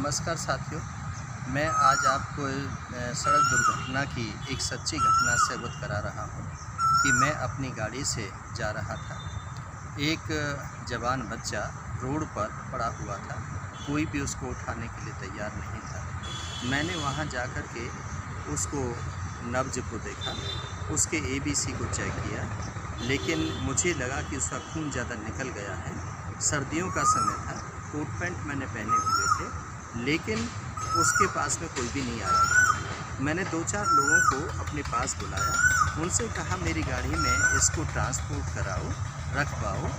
नमस्कार साथियों, मैं आज आपको सड़क दुर्घटना की एक सच्ची घटना से अवगत करा रहा हूँ कि मैं अपनी गाड़ी से जा रहा था। एक जवान बच्चा रोड पर पड़ा हुआ था, कोई भी उसको उठाने के लिए तैयार नहीं था। मैंने वहाँ जाकर के उसको नब्ज को देखा, उसके एबीसी को चेक किया, लेकिन मुझे लगा कि उसका खून ज़्यादा निकल गया है। सर्दियों का समय था, कोट पैंट मैंने पहने हुए थे, लेकिन उसके पास में कोई भी नहीं आया था। मैंने 2-4 लोगों को अपने पास बुलाया, उनसे कहा मेरी गाड़ी में इसको ट्रांसपोर्ट कराओ, रखवाओ,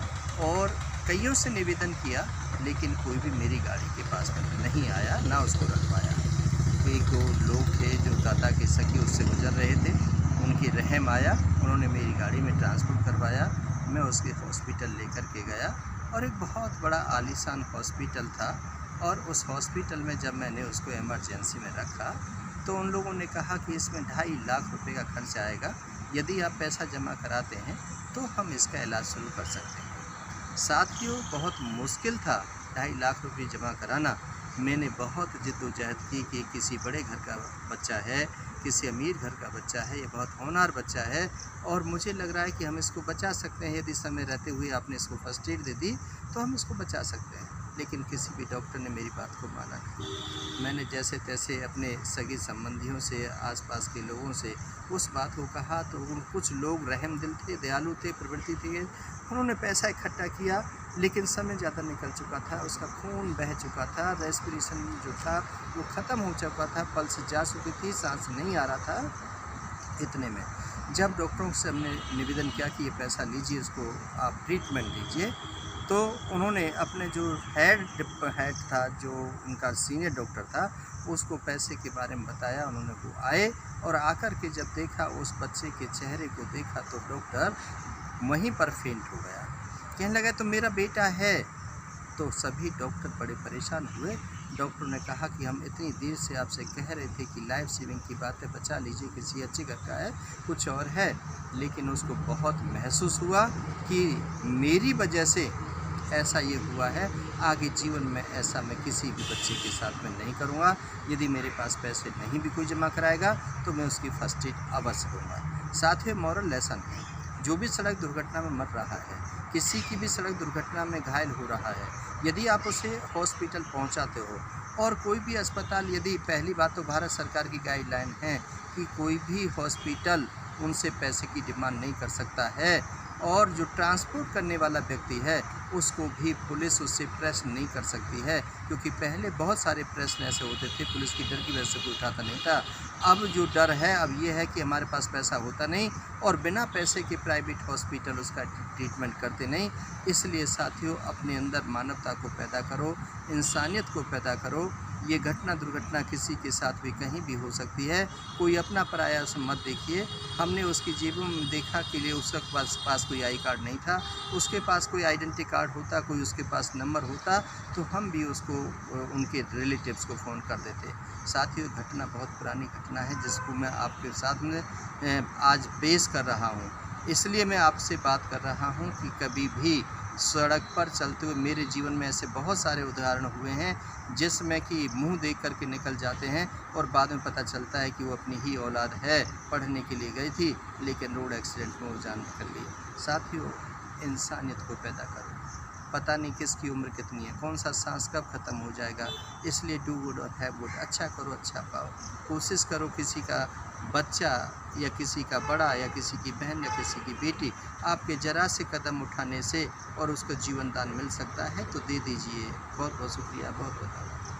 और कईयों से निवेदन किया, लेकिन कोई भी मेरी गाड़ी के पास में नहीं आया, ना उसको रखवाया। 1-2 लोग थे जो दाता के सखी उससे गुजर रहे थे, उनकी रहम आया, उन्होंने मेरी गाड़ी में ट्रांसपोर्ट करवाया। मैं उसके हॉस्पिटल लेकर के गया और एक बहुत बड़ा आलीशान हॉस्पिटल था, और उस हॉस्पिटल में जब मैंने उसको इमरजेंसी में रखा तो उन लोगों ने कहा कि इसमें 2.5 लाख रुपए का खर्च आएगा, यदि आप पैसा जमा कराते हैं तो हम इसका इलाज शुरू कर सकते हैं। साथियों, बहुत मुश्किल था 2.5 लाख रुपये जमा कराना। मैंने बहुत जिद्दोजहद की कि किसी बड़े घर का बच्चा है, किसी अमीर घर का बच्चा है, ये बहुत होनहार बच्चा है और मुझे लग रहा है कि हम इसको बचा सकते हैं। यदि समय रहते हुए आपने इसको फर्स्ट एड दे दी तो हम इसको बचा सकते हैं। लेकिन किसी भी डॉक्टर ने मेरी बात को माना नहीं। मैंने जैसे तैसे अपने सगे संबंधियों से, आसपास के लोगों से उस बात को कहा, तो कुछ लोग रहमदिल थे, दयालु थे, प्रवृत्ति थे, उन्होंने पैसा इकट्ठा किया, लेकिन समय ज़्यादा निकल चुका था, उसका खून बह चुका था, रेस्पिरेशन जो था वो ख़त्म हो चुका था, पल्स जा चुकी थी, सांस नहीं आ रहा था। इतने में जब डॉक्टरों से हमने निवेदन किया कि ये पैसा लीजिए, इसको आप ट्रीटमेंट दीजिए, तो उन्होंने अपने जो हेड था, जो उनका सीनियर डॉक्टर था, उसको पैसे के बारे में बताया। उन्होंने वो आए और आकर के जब देखा, उस बच्चे के चेहरे को देखा, तो डॉक्टर वहीं पर फेंट हो गया। कहने लगा तो मेरा बेटा है। तो सभी डॉक्टर बड़े परेशान हुए। डॉक्टर ने कहा कि हम इतनी देर से आपसे कह रहे थे कि लाइफ सेविंग की बातें बचा लीजिए, किसी अच्छे घर का है, कुछ और है, लेकिन उसको बहुत महसूस हुआ कि मेरी वजह से ऐसा ये हुआ है, आगे जीवन में ऐसा मैं किसी भी बच्चे के साथ में नहीं करूँगा। यदि मेरे पास पैसे नहीं भी कोई जमा कराएगा तो मैं उसकी फर्स्ट एड अवश्य दूँगा। साथ ही मॉरल लेसन है, जो भी सड़क दुर्घटना में मर रहा है, किसी की भी सड़क दुर्घटना में घायल हो रहा है, यदि आप उसे हॉस्पिटल पहुंचाते हो, और कोई भी अस्पताल, यदि पहली बात तो भारत सरकार की गाइडलाइन है कि कोई भी हॉस्पिटल उनसे पैसे की डिमांड नहीं कर सकता है, और जो ट्रांसपोर्ट करने वाला व्यक्ति है उसको भी पुलिस उससे प्रश्न नहीं कर सकती है, क्योंकि पहले बहुत सारे प्रश्न ऐसे होते थे, पुलिस की डर की वजह से कोई उठाता नहीं था। अब जो डर है अब ये है कि हमारे पास पैसा होता नहीं, और बिना पैसे के प्राइवेट हॉस्पिटल उसका ट्रीटमेंट करते नहीं। इसलिए साथियों, अपने अंदर मानवता को पैदा करो, इंसानियत को पैदा करो। ये घटना दुर्घटना किसी के साथ भी कहीं भी हो सकती है, कोई अपना पराया उसे मत देखिए। हमने उसकी जेबों में देखा कि लिए उसके पास कोई आई कार्ड नहीं था, उसके पास कोई आइडेंटिटी कार्ड होता, कोई उसके पास नंबर होता, तो हम भी उसको उनके रिलेटिव्स को फ़ोन कर देते। साथियों, घटना बहुत पुरानी घटना है, जिसको मैं आपके साथ में आज पेश कर रहा हूँ। इसलिए मैं आपसे बात कर रहा हूँ कि कभी भी सड़क पर चलते हुए मेरे जीवन में ऐसे बहुत सारे उदाहरण हुए हैं, जिसमें कि मुंह देख कर के निकल जाते हैं और बाद में पता चलता है कि वो अपनी ही औलाद है, पढ़ने के लिए गई थी, लेकिन रोड एक्सीडेंट में वो जान निकल गई। साथियों, इंसानियत को पैदा करो। पता नहीं किसकी उम्र कितनी है, कौन सा सांस कब ख़त्म हो जाएगा, इसलिए डू गुड और हैव गुड। अच्छा करो, अच्छा पाओ। कोशिश करो किसी का बच्चा या किसी का बड़ा या किसी की बहन या किसी की बेटी आपके ज़रा से कदम उठाने से और उसको जीवन दान मिल सकता है, तो दे दीजिए। बहुत बहुत शुक्रिया, बहुत बहुत धन्यवाद।